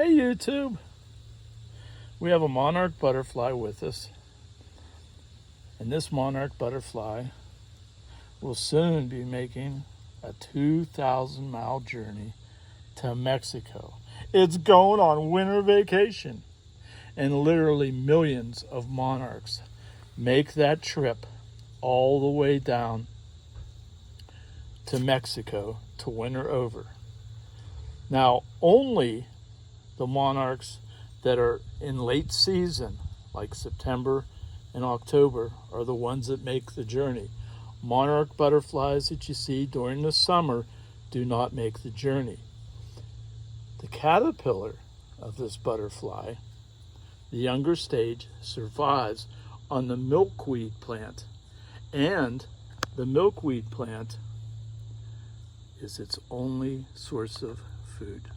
Hey YouTube, we have a monarch butterfly with us, and this monarch butterfly will soon be making a 2,000-mile journey to Mexico. It's going on winter vacation, and literally millions of monarchs make that trip all the way down to Mexico to winter over. Now, only the monarchs that are in late season, like September and October, are the ones that make the journey. Monarch butterflies that you see during the summer do not make the journey. The caterpillar of this butterfly, the younger stage, survives on the milkweed plant, and the milkweed plant is its only source of food.